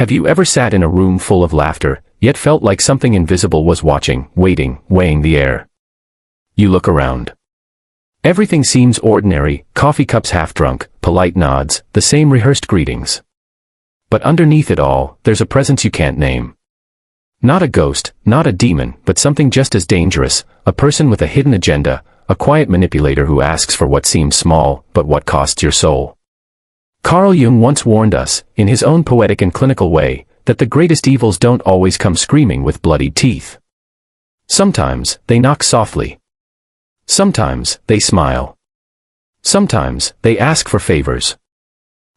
Have you ever sat in a room full of laughter, yet felt like something invisible was watching, waiting, weighing the air? You look around. Everything seems ordinary, coffee cups half drunk, polite nods, the same rehearsed greetings. But underneath it all, there's a presence you can't name. Not a ghost, not a demon, but something just as dangerous, a person with a hidden agenda, a quiet manipulator who asks for what seems small, but what costs your soul. Carl Jung once warned us, in his own poetic and clinical way, that the greatest evils don't always come screaming with bloodied teeth. Sometimes, they knock softly. Sometimes, they smile. Sometimes, they ask for favors.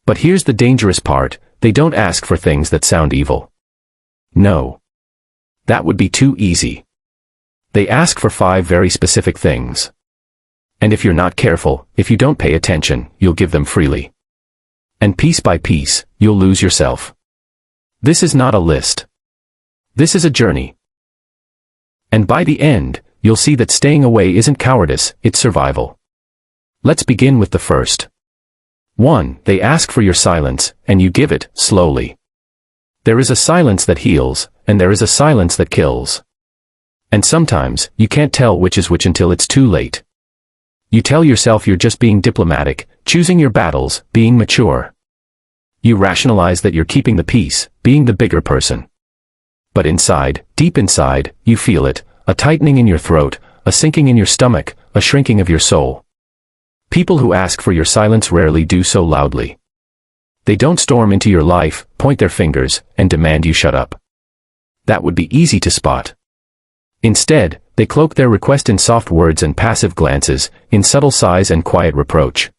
But here's the dangerous part, they don't ask for things that sound evil. No. That would be too easy. They ask for 5 very specific things. And if you're not careful, if you don't pay attention, you'll give them freely. And piece by piece, you'll lose yourself. This is not a list. This is a journey. And by the end, you'll see that staying away isn't cowardice, it's survival. Let's begin with the first. 1. They ask for your silence, and you give it, slowly. There is a silence that heals, and there is a silence that kills. And sometimes, you can't tell which is which until it's too late. You tell yourself you're just being diplomatic, choosing your battles, being mature. You rationalize that you're keeping the peace, being the bigger person. But inside, deep inside, you feel it, a tightening in your throat, a sinking in your stomach, a shrinking of your soul. People who ask for your silence rarely do so loudly. They don't storm into your life, point their fingers, and demand you shut up. That would be easy to spot. Instead, they cloak their request in soft words and passive glances, in subtle sighs and quiet reproach.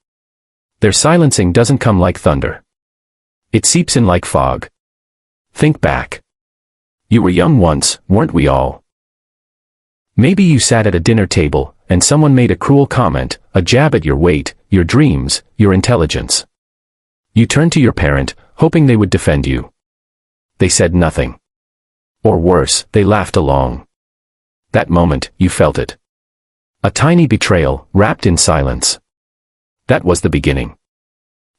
Their silencing doesn't come like thunder. It seeps in like fog. Think back. You were young once, weren't we all? Maybe you sat at a dinner table, and someone made a cruel comment, a jab at your weight, your dreams, your intelligence. You turned to your parent, hoping they would defend you. They said nothing. Or worse, they laughed along. That moment, you felt it. A tiny betrayal, wrapped in silence. That was the beginning.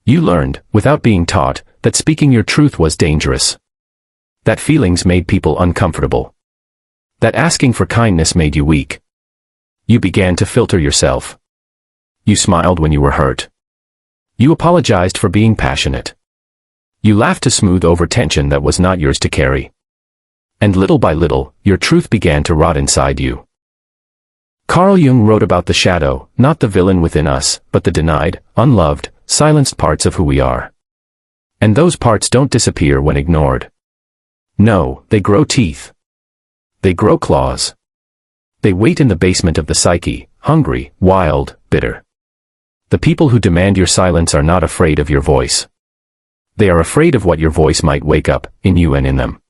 You learned, without being taught, that speaking your truth was dangerous. That feelings made people uncomfortable. That asking for kindness made you weak. You began to filter yourself. You smiled when you were hurt. You apologized for being passionate. You laughed to smooth over tension that was not yours to carry. And little by little, your truth began to rot inside you. Carl Jung wrote about the shadow, not the villain within us, but the denied, unloved, silenced parts of who we are. And those parts don't disappear when ignored. No, they grow teeth. They grow claws. They wait in the basement of the psyche, hungry, wild, bitter. The people who demand your silence are not afraid of your voice. They are afraid of what your voice might wake up, in you and in them.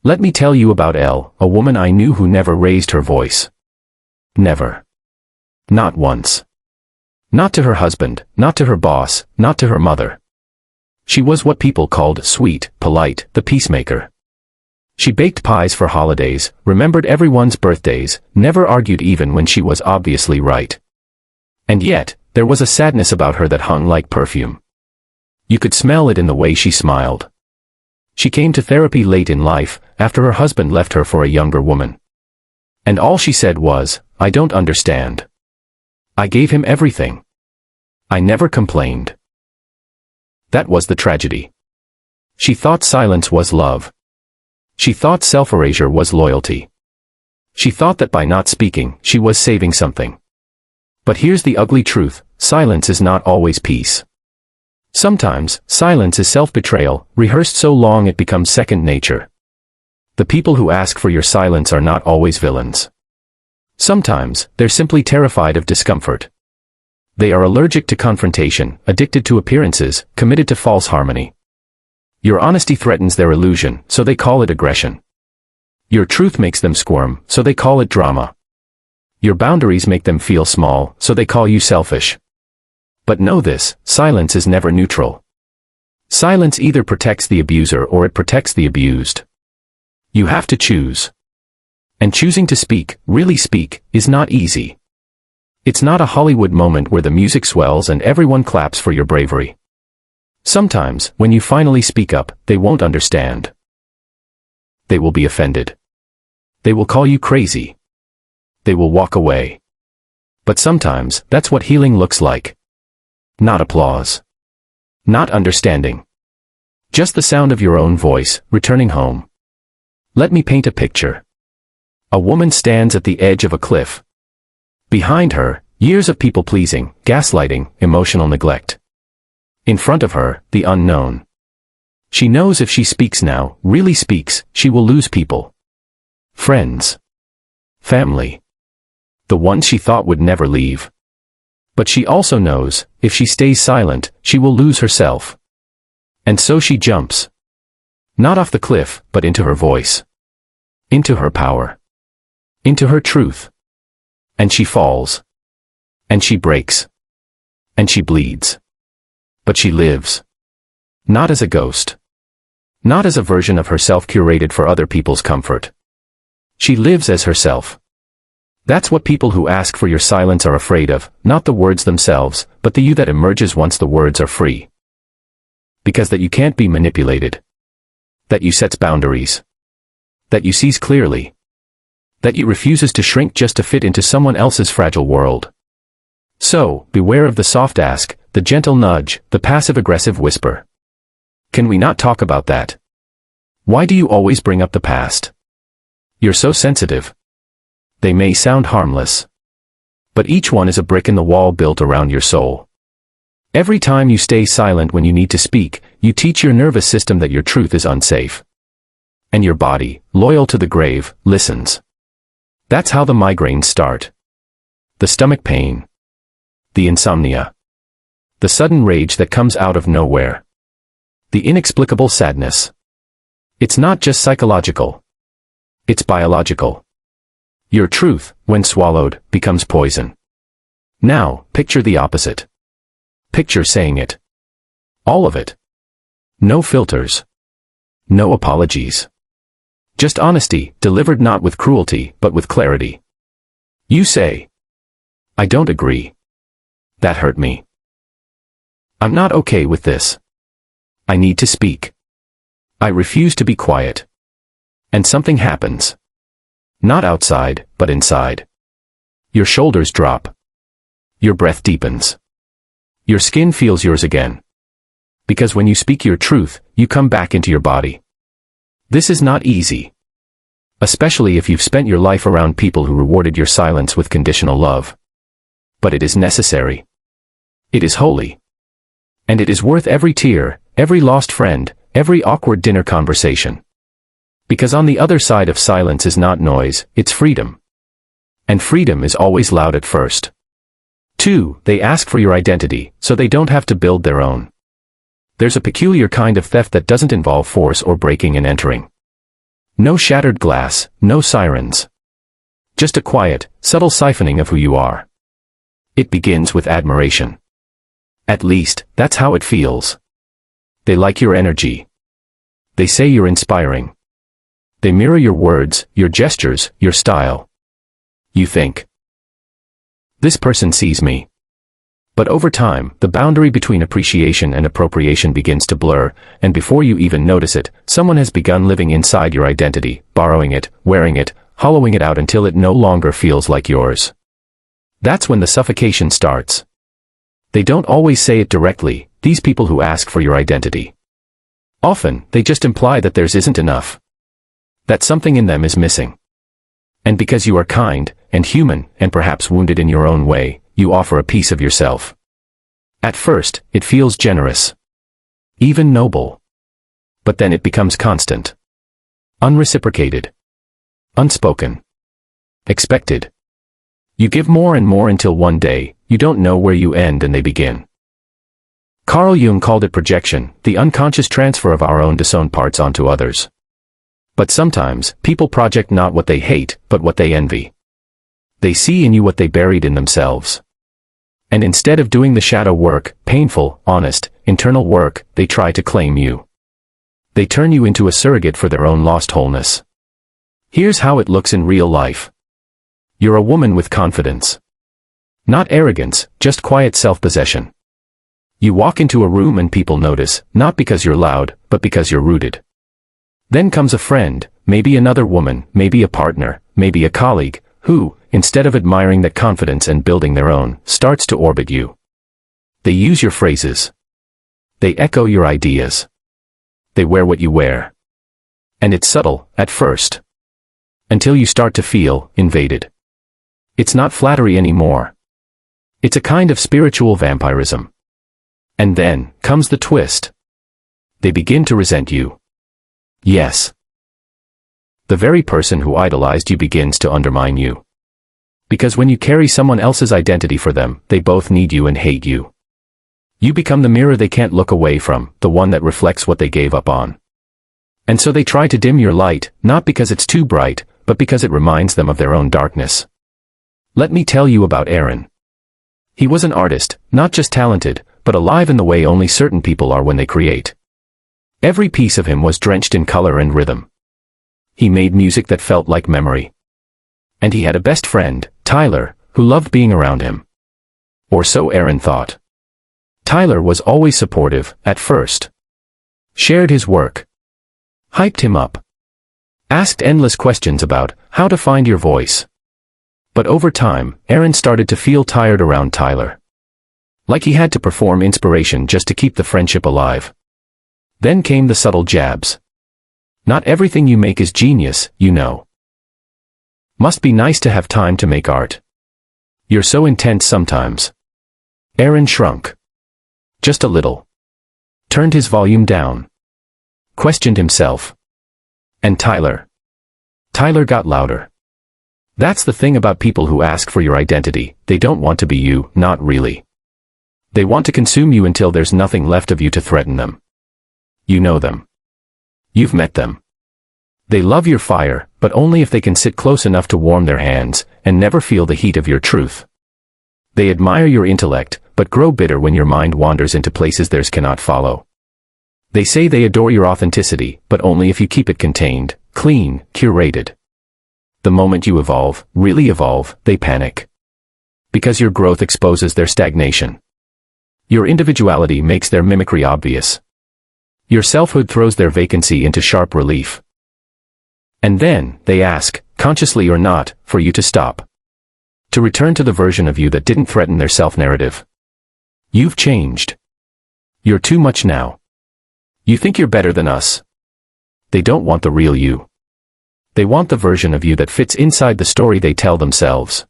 Let me tell you about Elle, a woman I knew who never raised her voice. Never. Not once. Not to her husband, not to her boss, not to her mother. She was what people called sweet, polite, the peacemaker. She baked pies for holidays, remembered everyone's birthdays, never argued even when she was obviously right. And yet, there was a sadness about her that hung like perfume. You could smell it in the way she smiled. She came to therapy late in life, after her husband left her for a younger woman. And all she said was, "I don't understand. I gave him everything. I never complained." That was the tragedy. She thought silence was love. She thought self-erasure was loyalty. She thought that by not speaking, she was saving something. But here's the ugly truth, silence is not always peace. Sometimes, silence is self-betrayal, rehearsed so long it becomes second nature. The people who ask for your silence are not always villains. Sometimes, they're simply terrified of discomfort. They are allergic to confrontation, addicted to appearances, committed to false harmony. Your honesty threatens their illusion, so they call it aggression. Your truth makes them squirm, so they call it drama. Your boundaries make them feel small, so they call you selfish. But know this, silence is never neutral. Silence either protects the abuser or it protects the abused. You have to choose. And choosing to speak, really speak, is not easy. It's not a Hollywood moment where the music swells and everyone claps for your bravery. Sometimes, when you finally speak up, they won't understand. They will be offended. They will call you crazy. They will walk away. But sometimes, that's what healing looks like. Not applause. Not understanding. Just the sound of your own voice, returning home. Let me paint a picture. A woman stands at the edge of a cliff. Behind her, years of people-pleasing, gaslighting, emotional neglect. In front of her, the unknown. She knows if she speaks now, really speaks, she will lose people. Friends. Family. The ones she thought would never leave. But she also knows, if she stays silent, she will lose herself. And so she jumps. Not off the cliff, but into her voice. Into her power. Into her truth. And she falls. And she breaks. And she bleeds. But she lives. Not as a ghost. Not as a version of herself curated for other people's comfort. She lives as herself. That's what people who ask for your silence are afraid of, not the words themselves, but the you that emerges once the words are free. Because that you can't be manipulated. That you sets boundaries. That you sees clearly. That you refuses to shrink just to fit into someone else's fragile world. So, beware of the soft ask, the gentle nudge, the passive-aggressive whisper. Can we not talk about that? Why do you always bring up the past? You're so sensitive. They may sound harmless. But each one is a brick in the wall built around your soul. Every time you stay silent when you need to speak, you teach your nervous system that your truth is unsafe. And your body, loyal to the grave, listens. That's how the migraines start. The stomach pain. The insomnia. The sudden rage that comes out of nowhere. The inexplicable sadness. It's not just psychological. It's biological. Your truth, when swallowed, becomes poison. Now, picture the opposite. Picture saying it. All of it. No filters. No apologies. Just honesty, delivered not with cruelty, but with clarity. You say, I don't agree. That hurt me. I'm not okay with this. I need to speak. I refuse to be quiet. And something happens. Not outside, but inside. Your shoulders drop. Your breath deepens. Your skin feels yours again. Because when you speak your truth, you come back into your body. This is not easy. Especially if you've spent your life around people who rewarded your silence with conditional love. But it is necessary. It is holy. And it is worth every tear, every lost friend, every awkward dinner conversation. Because on the other side of silence is not noise, it's freedom. And freedom is always loud at first. 2. They ask for your identity, so they don't have to build their own. There's a peculiar kind of theft that doesn't involve force or breaking and entering. No shattered glass, no sirens. Just a quiet, subtle siphoning of who you are. It begins with admiration. At least, that's how it feels. They like your energy. They say you're inspiring. They mirror your words, your gestures, your style. You think, this person sees me. But over time, the boundary between appreciation and appropriation begins to blur, and before you even notice it, someone has begun living inside your identity, borrowing it, wearing it, hollowing it out until it no longer feels like yours. That's when the suffocation starts. They don't always say it directly, these people who ask for your identity. Often, they just imply that theirs isn't enough. That something in them is missing. And because you are kind, and human, and perhaps wounded in your own way, you offer a piece of yourself. At first, it feels generous. Even noble. But then it becomes constant. Unreciprocated. Unspoken. Expected. You give more and more until one day, you don't know where you end and they begin. Carl Jung called it projection, the unconscious transfer of our own disowned parts onto others. But sometimes, people project not what they hate, but what they envy. They see in you what they buried in themselves. And instead of doing the shadow work, painful, honest, internal work, they try to claim you. They turn you into a surrogate for their own lost wholeness. Here's how it looks in real life. You're a woman with confidence. Not arrogance, just quiet self-possession. You walk into a room and people notice, not because you're loud, but because you're rooted. Then comes a friend, maybe another woman, maybe a partner, maybe a colleague, who, instead of admiring that confidence and building their own, starts to orbit you. They use your phrases. They echo your ideas. They wear what you wear. And it's subtle, at first. Until you start to feel invaded. It's not flattery anymore. It's a kind of spiritual vampirism. And then comes the twist. They begin to resent you. Yes. The very person who idolized you begins to undermine you. Because when you carry someone else's identity for them, they both need you and hate you. You become the mirror they can't look away from, the one that reflects what they gave up on. And so they try to dim your light, not because it's too bright, but because it reminds them of their own darkness. Let me tell you about Aaron. He was an artist, not just talented, but alive in the way only certain people are when they create. Every piece of him was drenched in color and rhythm. He made music that felt like memory. And he had a best friend, Tyler, who loved being around him. Or so Aaron thought. Tyler was always supportive, at first. Shared his work. Hyped him up. Asked endless questions about how to find your voice. But over time, Aaron started to feel tired around Tyler. Like he had to perform inspiration just to keep the friendship alive. Then came the subtle jabs. Not everything you make is genius, you know. Must be nice to have time to make art. You're so intense sometimes. Aaron shrunk. Just a little. Turned his volume down. Questioned himself. And Tyler got louder. That's the thing about people who ask for your identity, they don't want to be you, not really. They want to consume you until there's nothing left of you to threaten them. You know them. You've met them. They love your fire, but only if they can sit close enough to warm their hands, and never feel the heat of your truth. They admire your intellect, but grow bitter when your mind wanders into places theirs cannot follow. They say they adore your authenticity, but only if you keep it contained, clean, curated. The moment you evolve, really evolve, they panic. Because your growth exposes their stagnation. Your individuality makes their mimicry obvious. Your selfhood throws their vacancy into sharp relief. And then, they ask, consciously or not, for you to stop. To return to the version of you that didn't threaten their self-narrative. You've changed. You're too much now. You think you're better than us. They don't want the real you. They want the version of you that fits inside the story they tell themselves.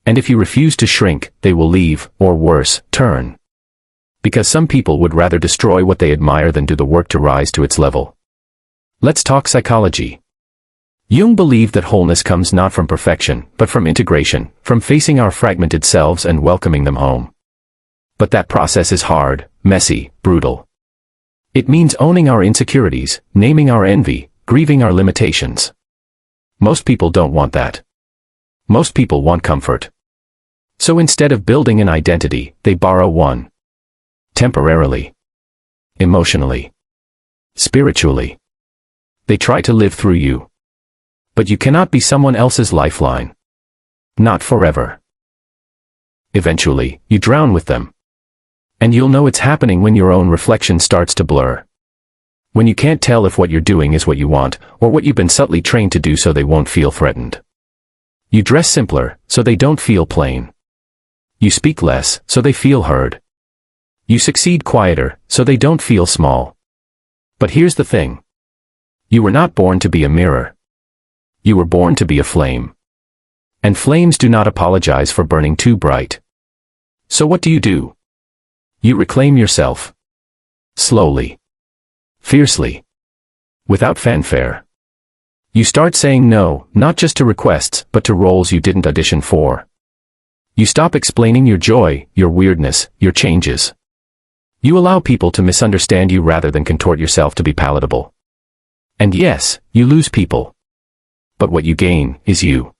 And if you refuse to shrink, they will leave, or worse, turn. Because some people would rather destroy what they admire than do the work to rise to its level. Let's talk psychology. Jung believed that wholeness comes not from perfection, but from integration, from facing our fragmented selves and welcoming them home. But that process is hard, messy, brutal. It means owning our insecurities, naming our envy, grieving our limitations. Most people don't want that. Most people want comfort. So instead of building an identity, they borrow one. Temporarily. Emotionally. Spiritually. They try to live through you. But you cannot be someone else's lifeline. Not forever. Eventually, you drown with them. And you'll know it's happening when your own reflection starts to blur. When you can't tell if what you're doing is what you want, or what you've been subtly trained to do so they won't feel threatened. You dress simpler, so they don't feel plain. You speak less, so they feel heard. You succeed quieter, so they don't feel small. But here's the thing. You were not born to be a mirror. You were born to be a flame. And flames do not apologize for burning too bright. So what do? You reclaim yourself. Slowly. Fiercely. Without fanfare. You start saying no, not just to requests, but to roles you didn't audition for. You stop explaining your joy, your weirdness, your changes. You allow people to misunderstand you rather than contort yourself to be palatable. And yes, you lose people. But what you gain is you.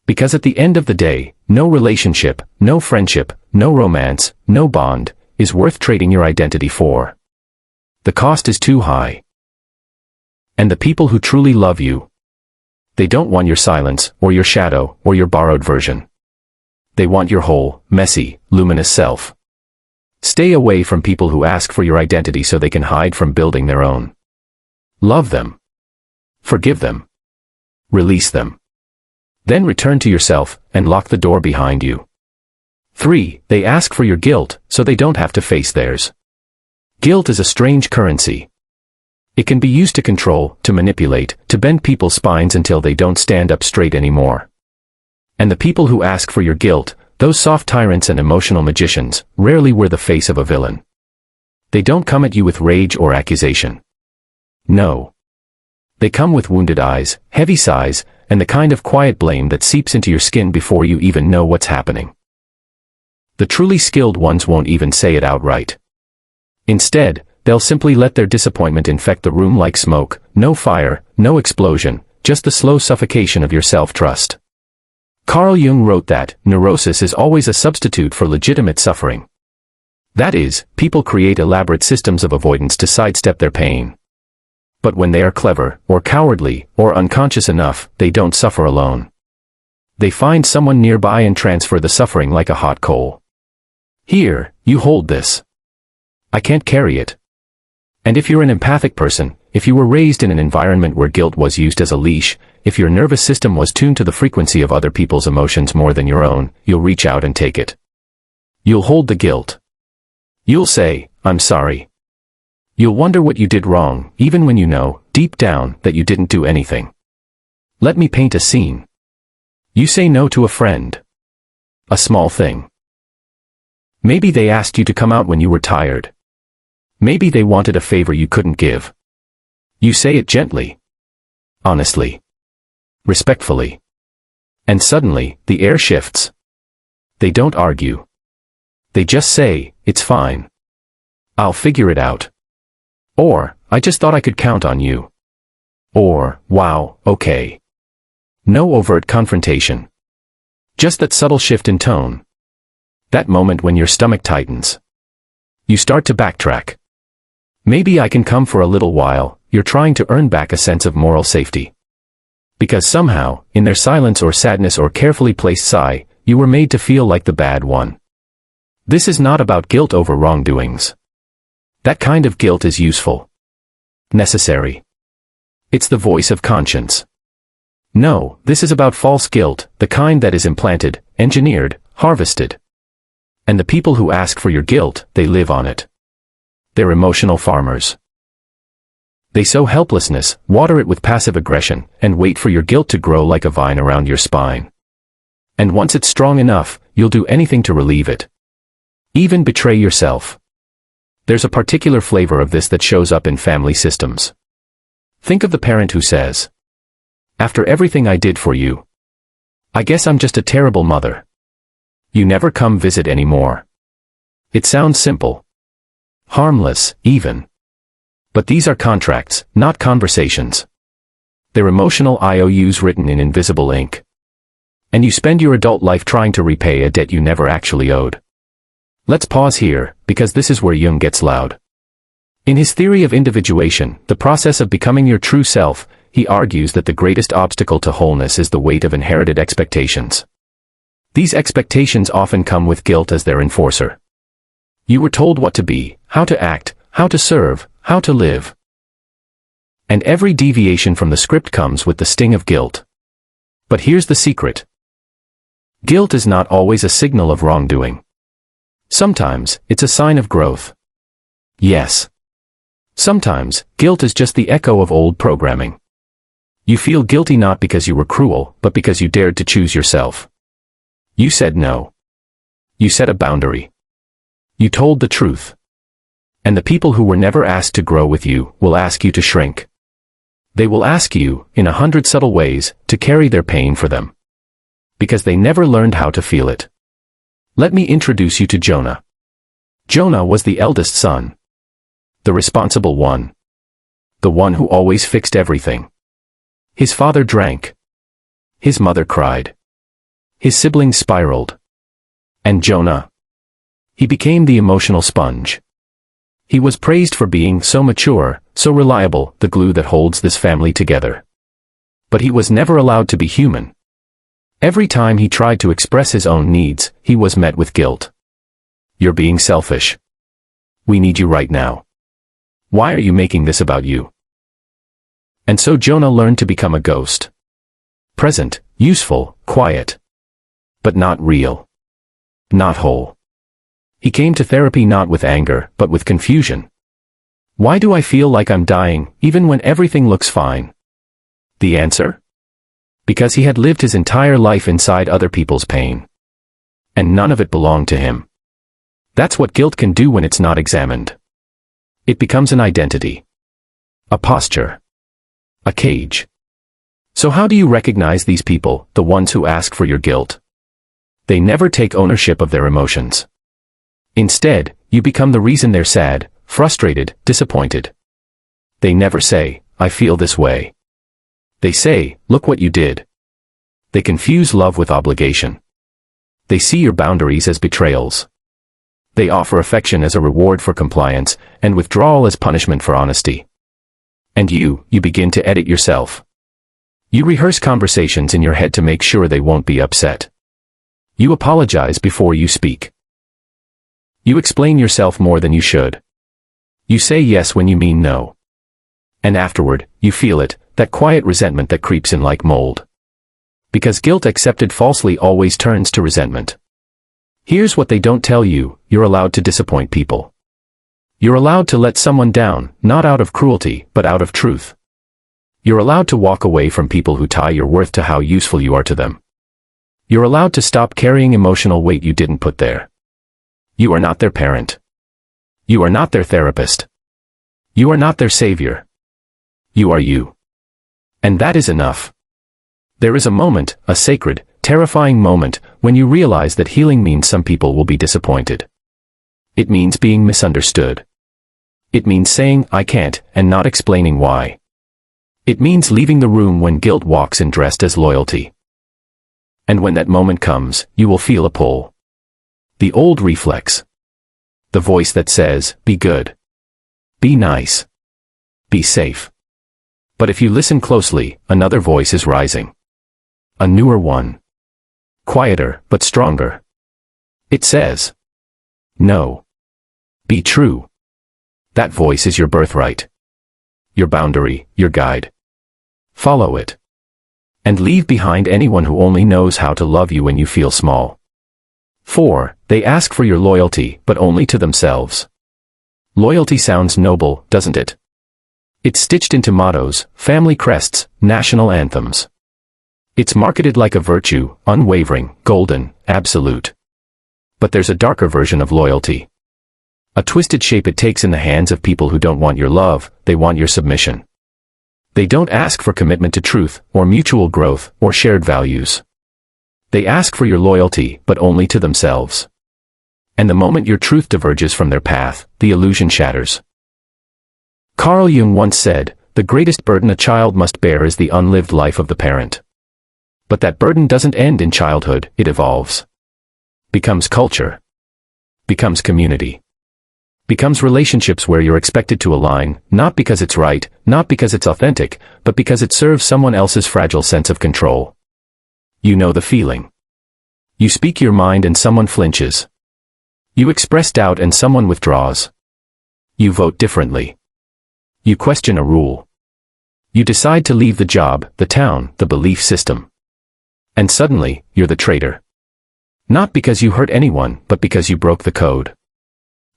Because at the end of the day, no relationship, no friendship, no romance, no bond, is worth trading your identity for. The cost is too high. And the people who truly love you, they don't want your silence, or your shadow, or your borrowed version. They want your whole, messy, luminous self. Stay away from people who ask for your identity so they can hide from building their own. Love them. Forgive them. Release them. Then return to yourself and lock the door behind you. 3. They ask for your guilt so they don't have to face theirs. Guilt is a strange currency. It can be used to control, to manipulate, to bend people's spines until they don't stand up straight anymore. And the people who ask for your guilt, those soft tyrants and emotional magicians, rarely wear the face of a villain. They don't come at you with rage or accusation. No. They come with wounded eyes, heavy sighs, and the kind of quiet blame that seeps into your skin before you even know what's happening. The truly skilled ones won't even say it outright. Instead, they'll simply let their disappointment infect the room like smoke, no fire, no explosion, just the slow suffocation of your self-trust. Carl Jung wrote that neurosis is always a substitute for legitimate suffering. That is, people create elaborate systems of avoidance to sidestep their pain. But when they are clever, or cowardly, or unconscious enough, they don't suffer alone. They find someone nearby and transfer the suffering like a hot coal. Here, you hold this. I can't carry it. And if you're an empathic person, if you were raised in an environment where guilt was used as a leash, if your nervous system was tuned to the frequency of other people's emotions more than your own, you'll reach out and take it. You'll hold the guilt. You'll say, "I'm sorry." You'll wonder what you did wrong, even when you know, deep down, that you didn't do anything. Let me paint a scene. You say no to a friend. A small thing. Maybe they asked you to come out when you were tired. Maybe they wanted a favor you couldn't give. You say it gently. Honestly. Respectfully. And suddenly, the air shifts. They don't argue. They just say, "It's fine. I'll figure it out." Or, "I just thought I could count on you." Or, "Wow, okay." No overt confrontation. Just that subtle shift in tone. That moment when your stomach tightens. You start to backtrack. Maybe I can come for a little while. You're trying to earn back a sense of moral safety. Because somehow, in their silence or sadness or carefully placed sigh, you were made to feel like the bad one. This is not about guilt over wrongdoings. That kind of guilt is useful. Necessary. It's the voice of conscience. No, this is about false guilt, the kind that is implanted, engineered, harvested. And the people who ask for your guilt, they live on it. They're emotional farmers. They sow helplessness, water it with passive aggression, and wait for your guilt to grow like a vine around your spine. And once it's strong enough, you'll do anything to relieve it. Even betray yourself. There's a particular flavor of this that shows up in family systems. Think of the parent who says, "After everything I did for you, I guess I'm just a terrible mother. You never come visit anymore." It sounds simple. Harmless, even. But these are contracts, not conversations. They're emotional IOUs written in invisible ink. And you spend your adult life trying to repay a debt you never actually owed. Let's pause here, because this is where Jung gets loud. In his theory of individuation, the process of becoming your true self, he argues that the greatest obstacle to wholeness is the weight of inherited expectations. These expectations often come with guilt as their enforcer. You were told what to be, how to act, how to serve, how to live. And every deviation from the script comes with the sting of guilt. But here's the secret. Guilt is not always a signal of wrongdoing. Sometimes, it's a sign of growth. Yes. Sometimes, guilt is just the echo of old programming. You feel guilty not because you were cruel, but because you dared to choose yourself. You said no. You set a boundary. You told the truth. And the people who were never asked to grow with you will ask you to shrink. They will ask you, in 100 subtle ways, to carry their pain for them. Because they never learned how to feel it. Let me introduce you to Jonah. Jonah was the eldest son. The responsible one. The one who always fixed everything. His father drank. His mother cried. His siblings spiraled. And Jonah? He became the emotional sponge. He was praised for being so mature, so reliable, the glue that holds this family together. But he was never allowed to be human. Every time he tried to express his own needs, he was met with guilt. You're being selfish. We need you right now. Why are you making this about you? And so Jonah learned to become a ghost. Present, useful, quiet. But not real. Not whole. He came to therapy not with anger, but with confusion. Why do I feel like I'm dying, even when everything looks fine? The answer? Because he had lived his entire life inside other people's pain. And none of it belonged to him. That's what guilt can do when it's not examined. It becomes an identity. A posture. A cage. So how do you recognize these people, the ones who ask for your guilt? They never take ownership of their emotions. Instead, you become the reason they're sad, frustrated, disappointed. They never say, I feel this way. They say, look what you did. They confuse love with obligation. They see your boundaries as betrayals. They offer affection as a reward for compliance, and withdrawal as punishment for honesty. And you begin to edit yourself. You rehearse conversations in your head to make sure they won't be upset. You apologize before you speak. You explain yourself more than you should. You say yes when you mean no. And afterward, you feel it, that quiet resentment that creeps in like mold. Because guilt accepted falsely always turns to resentment. Here's what they don't tell you, you're allowed to disappoint people. You're allowed to let someone down, not out of cruelty, but out of truth. You're allowed to walk away from people who tie your worth to how useful you are to them. You're allowed to stop carrying emotional weight you didn't put there. You are not their parent. You are not their therapist. You are not their savior. You are you. And that is enough. There is a moment, a sacred, terrifying moment, when you realize that healing means some people will be disappointed. It means being misunderstood. It means saying, I can't, and not explaining why. It means leaving the room when guilt walks in dressed as loyalty. And when that moment comes, you will feel a pull. The old reflex. The voice that says, be good. Be nice. Be safe. But if you listen closely, another voice is rising. A newer one. Quieter, but stronger. It says, no. Be true. That voice is your birthright. Your boundary, your guide. Follow it. And leave behind anyone who only knows how to love you when you feel small. 4. They ask for your loyalty, but only to themselves. Loyalty sounds noble, doesn't it? It's stitched into mottos, family crests, national anthems. It's marketed like a virtue, unwavering, golden, absolute. But there's a darker version of loyalty. A twisted shape it takes in the hands of people who don't want your love, they want your submission. They don't ask for commitment to truth, or mutual growth, or shared values. They ask for your loyalty, but only to themselves. And the moment your truth diverges from their path, the illusion shatters. Carl Jung once said, the greatest burden a child must bear is the unlived life of the parent. But that burden doesn't end in childhood, it evolves. Becomes culture. Becomes community. Becomes relationships where you're expected to align, not because it's right, not because it's authentic, but because it serves someone else's fragile sense of control. You know the feeling. You speak your mind and someone flinches. You express doubt and someone withdraws. You vote differently. You question a rule. You decide to leave the job, the town, the belief system. And suddenly, you're the traitor. Not because you hurt anyone, but because you broke the code.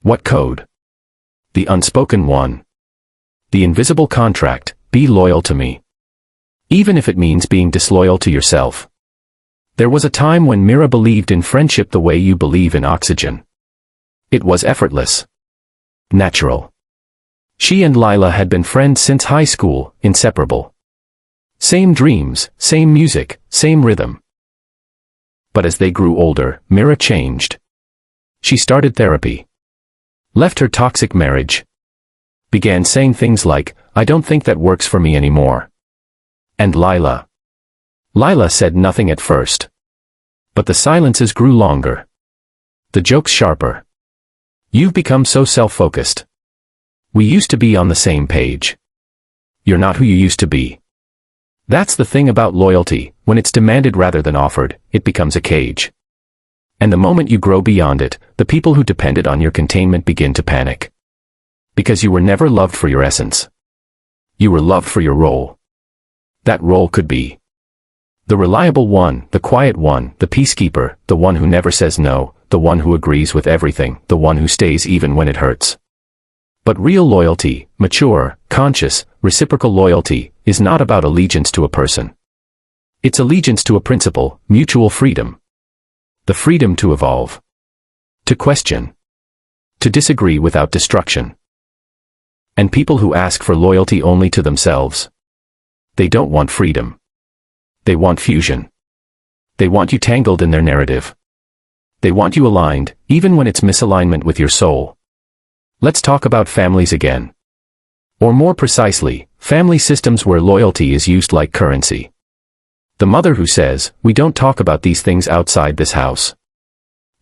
What code? The unspoken one. The invisible contract, be loyal to me. Even if it means being disloyal to yourself. There was a time when Mira believed in friendship the way you believe in oxygen. It was effortless. Natural. She and Lila had been friends since high school, inseparable. Same dreams, same music, same rhythm. But as they grew older, Mira changed. She started therapy. Left her toxic marriage. Began saying things like, I don't think that works for me anymore. And Lila said nothing at first. But the silences grew longer. The jokes sharper. You've become so self-focused. We used to be on the same page. You're not who you used to be. That's the thing about loyalty, when it's demanded rather than offered, it becomes a cage. And the moment you grow beyond it, the people who depended on your containment begin to panic. Because you were never loved for your essence. You were loved for your role. That role could be the reliable one, the quiet one, the peacekeeper, the one who never says no, the one who agrees with everything, the one who stays even when it hurts. But real loyalty, mature, conscious, reciprocal loyalty, is not about allegiance to a person. It's allegiance to a principle, mutual freedom. The freedom to evolve. To question. To disagree without destruction. And people who ask for loyalty only to themselves, they don't want freedom. They want fusion. They want you tangled in their narrative. They want you aligned, even when it's misalignment with your soul. Let's talk about families again. Or more precisely, family systems where loyalty is used like currency. The mother who says, "We don't talk about these things outside this house."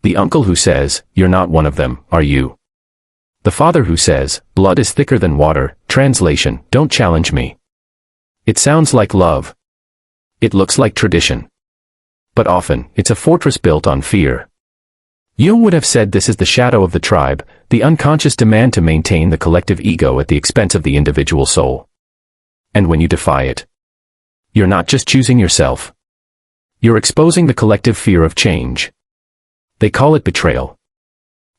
The uncle who says, "You're not one of them, are you?" The father who says, "Blood is thicker than water," translation, "Don't challenge me." It sounds like love. It looks like tradition. But often, it's a fortress built on fear. Jung would have said this is the shadow of the tribe, the unconscious demand to maintain the collective ego at the expense of the individual soul. And when you defy it, you're not just choosing yourself. You're exposing the collective fear of change. They call it betrayal.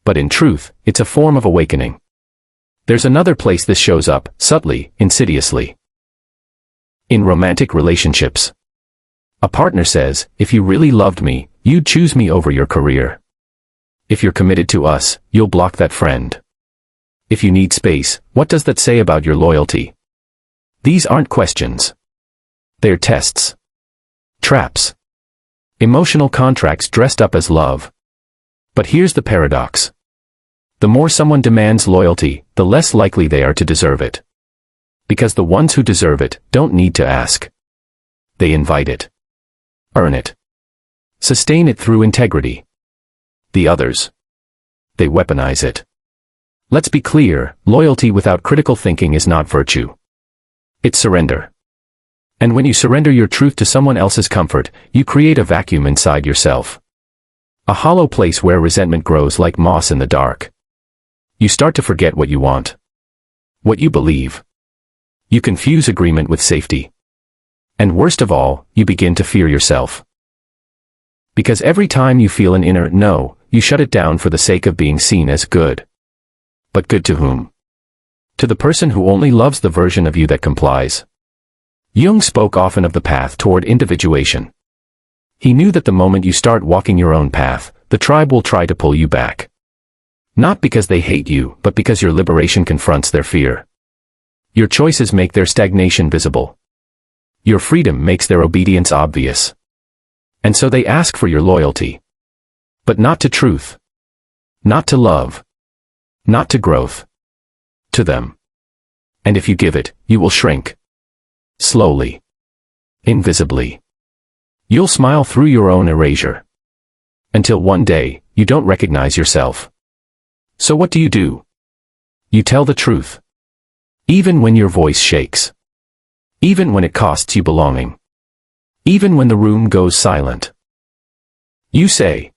But in truth, it's a form of awakening. There's another place this shows up, subtly, insidiously. In romantic relationships. A partner says, "If you really loved me, you'd choose me over your career. If you're committed to us, you'll block that friend. If you need space, what does that say about your loyalty?" These aren't questions. They're tests. Traps. Emotional contracts dressed up as love. But here's the paradox. The more someone demands loyalty, the less likely they are to deserve it. Because the ones who deserve it don't need to ask. They invite it. Earn it. Sustain it through integrity. The others, they weaponize it. Let's be clear, loyalty without critical thinking is not virtue. It's surrender. And when you surrender your truth to someone else's comfort, you create a vacuum inside yourself. A hollow place where resentment grows like moss in the dark. You start to forget what you want. What you believe. You confuse agreement with safety. And worst of all, you begin to fear yourself. Because every time you feel an inner no, you shut it down for the sake of being seen as good. But good to whom? To the person who only loves the version of you that complies. Jung spoke often of the path toward individuation. He knew that the moment you start walking your own path, the tribe will try to pull you back. Not because they hate you, but because your liberation confronts their fear. Your choices make their stagnation visible. Your freedom makes their obedience obvious. And so they ask for your loyalty. But not to truth. Not to love. Not to growth. To them. And if you give it, you will shrink. Slowly. Invisibly. You'll smile through your own erasure. Until one day, you don't recognize yourself. So what do? You tell the truth. Even when your voice shakes. Even when it costs you belonging. Even when the room goes silent. You say,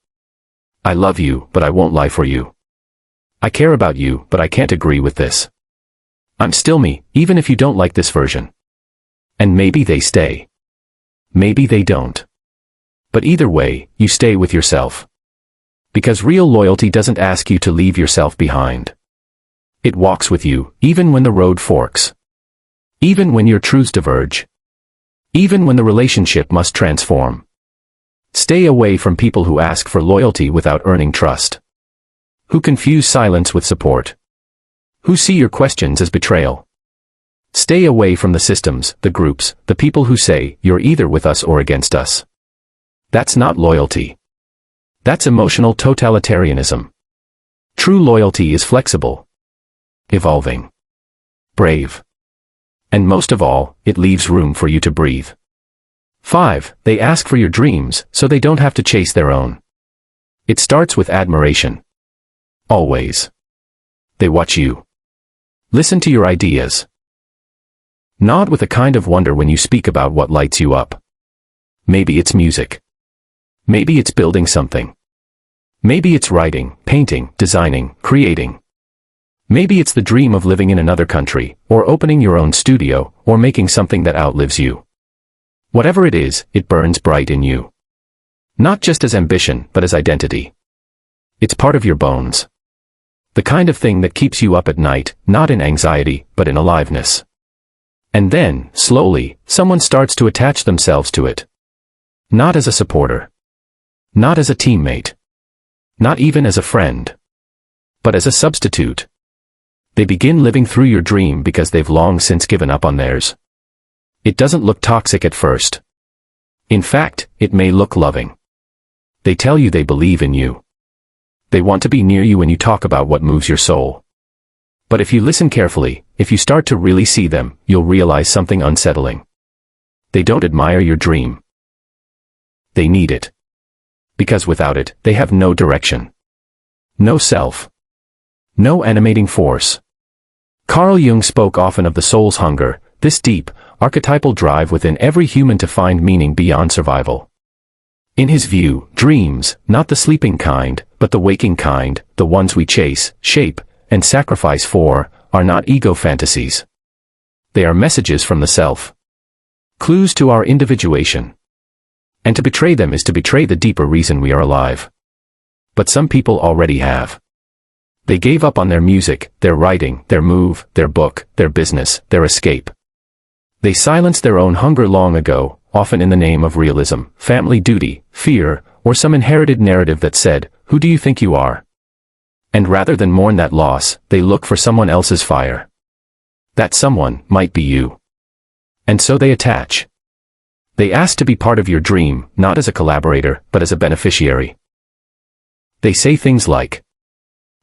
"I love you, but I won't lie for you. I care about you, but I can't agree with this. I'm still me, even if you don't like this version." And maybe they stay. Maybe they don't. But either way, you stay with yourself. Because real loyalty doesn't ask you to leave yourself behind. It walks with you, even when the road forks. Even when your truths diverge. Even when the relationship must transform. Stay away from people who ask for loyalty without earning trust. Who confuse silence with support. Who see your questions as betrayal. Stay away from the systems, the groups, the people who say, "You're either with us or against us." That's not loyalty. That's emotional totalitarianism. True loyalty is flexible. Evolving. Brave. And most of all, it leaves room for you to breathe. 5. They ask for your dreams, so they don't have to chase their own. It starts with admiration. Always. They watch you. Listen to your ideas. Nod with a kind of wonder when you speak about what lights you up. Maybe it's music. Maybe it's building something. Maybe it's writing, painting, designing, creating. Maybe it's the dream of living in another country, or opening your own studio, or making something that outlives you. Whatever it is, it burns bright in you. Not just as ambition, but as identity. It's part of your bones. The kind of thing that keeps you up at night, not in anxiety, but in aliveness. And then, slowly, someone starts to attach themselves to it. Not as a supporter. Not as a teammate. Not even as a friend. But as a substitute. They begin living through your dream because they've long since given up on theirs. It doesn't look toxic at first. In fact, it may look loving. They tell you they believe in you. They want to be near you when you talk about what moves your soul. But if you listen carefully, if you start to really see them, you'll realize something unsettling. They don't admire your dream. They need it. Because without it, they have no direction. No self. No animating force. Carl Jung spoke often of the soul's hunger, this deep, archetypal drive within every human to find meaning beyond survival. In his view, dreams, not the sleeping kind, but the waking kind, the ones we chase, shape, and sacrifice for, are not ego fantasies. They are messages from the self. Clues to our individuation. And to betray them is to betray the deeper reason we are alive. But some people already have. They gave up on their music, their writing, their move, their book, their business, their escape. They silenced their own hunger long ago, often in the name of realism, family duty, fear, or some inherited narrative that said, "Who do you think you are?" And rather than mourn that loss, they look for someone else's fire. That someone might be you. And so they attach. They ask to be part of your dream, not as a collaborator, but as a beneficiary. They say things like,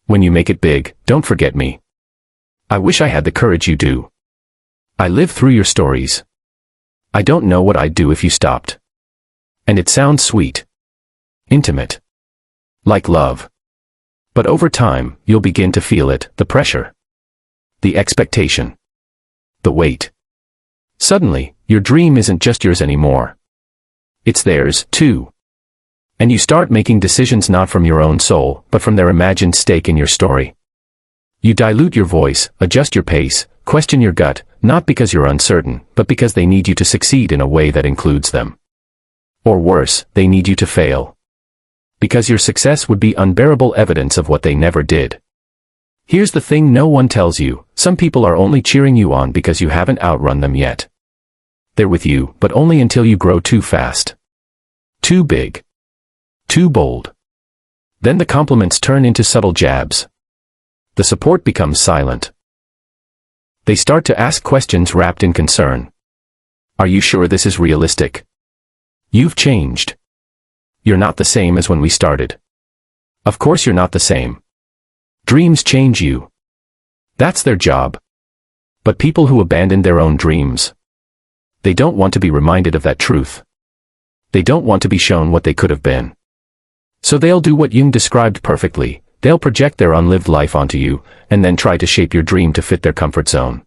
"When you make it big, don't forget me. I wish I had the courage you do. I live through your stories. I don't know what I'd do if you stopped." And it sounds sweet. Intimate. Like love. But over time, you'll begin to feel it, the pressure. The expectation. The weight. Suddenly, your dream isn't just yours anymore. It's theirs, too. And you start making decisions not from your own soul, but from their imagined stake in your story. You dilute your voice, adjust your pace, question your gut, not because you're uncertain, but because they need you to succeed in a way that includes them. Or worse, they need you to fail. Because your success would be unbearable evidence of what they never did. Here's the thing no one tells you, some people are only cheering you on because you haven't outrun them yet. They're with you, but only until you grow too fast. Too big. Too bold. Then the compliments turn into subtle jabs. The support becomes silent. They start to ask questions wrapped in concern. Are you sure this is realistic? You've changed. You're not the same as when we started. Of course you're not the same. Dreams change you. That's their job. But people who abandon their own dreams, they don't want to be reminded of that truth. They don't want to be shown what they could have been. So they'll do what Jung described perfectly. They'll project their unlived life onto you, and then try to shape your dream to fit their comfort zone.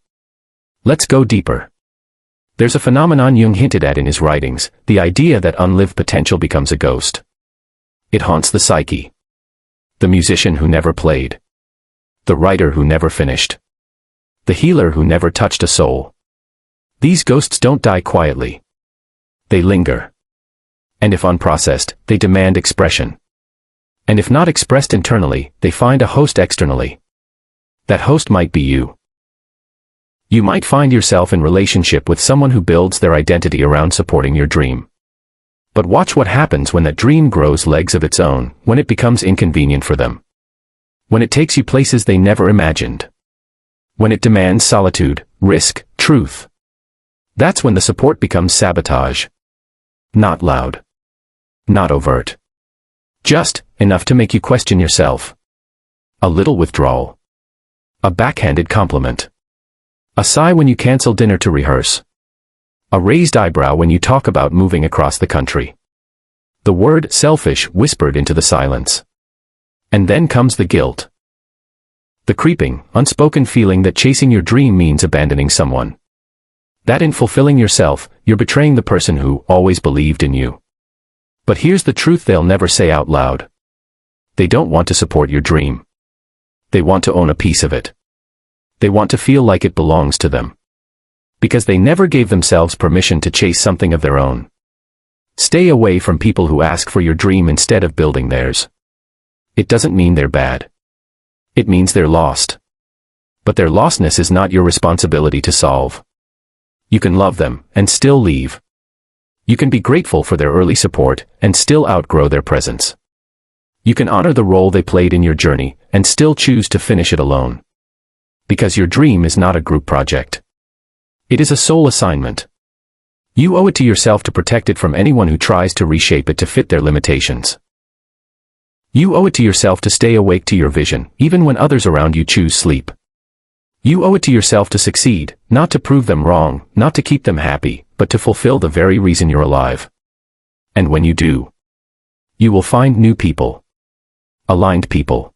Let's go deeper. There's a phenomenon Jung hinted at in his writings, the idea that unlived potential becomes a ghost. It haunts the psyche. The musician who never played. The writer who never finished. The healer who never touched a soul. These ghosts don't die quietly. They linger. And if unprocessed, they demand expression. And if not expressed internally, they find a host externally. That host might be you. You might find yourself in relationship with someone who builds their identity around supporting your dream. But watch what happens when that dream grows legs of its own, when it becomes inconvenient for them. When it takes you places they never imagined. When it demands solitude, risk, truth. That's when the support becomes sabotage. Not loud. Not overt. Just enough to make you question yourself. A little withdrawal. A backhanded compliment. A sigh when you cancel dinner to rehearse. A raised eyebrow when you talk about moving across the country. The word selfish whispered into the silence. And then comes the guilt. The creeping, unspoken feeling that chasing your dream means abandoning someone. That in fulfilling yourself, you're betraying the person who always believed in you. But here's the truth they'll never say out loud. They don't want to support your dream. They want to own a piece of it. They want to feel like it belongs to them. Because they never gave themselves permission to chase something of their own. Stay away from people who ask for your dream instead of building theirs. It doesn't mean they're bad. It means they're lost. But their lostness is not your responsibility to solve. You can love them and still leave. You can be grateful for their early support and still outgrow their presence. You can honor the role they played in your journey and still choose to finish it alone. Because your dream is not a group project. It is a sole assignment. You owe it to yourself to protect it from anyone who tries to reshape it to fit their limitations. You owe it to yourself to stay awake to your vision, even when others around you choose sleep. You owe it to yourself to succeed, not to prove them wrong, not to keep them happy, but to fulfill the very reason you're alive. And when you do, you will find new people. Aligned people.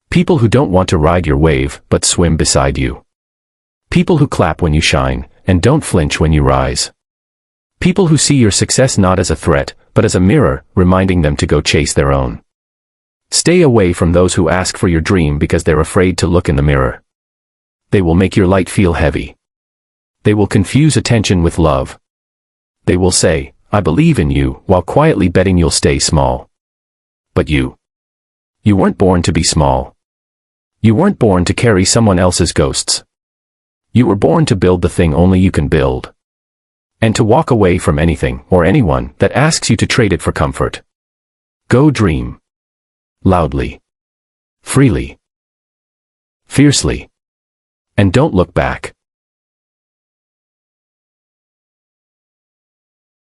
People who don't want to ride your wave, but swim beside you. People who clap when you shine, and don't flinch when you rise. People who see your success not as a threat, but as a mirror, reminding them to go chase their own. Stay away from those who ask for your dream because they're afraid to look in the mirror. They will make your light feel heavy. They will confuse attention with love. They will say, "I believe in you," while quietly betting you'll stay small. But you weren't born to be small. You weren't born to carry someone else's ghosts. You were born to build the thing only you can build. And to walk away from anything or anyone that asks you to trade it for comfort. Go dream. Loudly. Freely. Fiercely. And don't look back.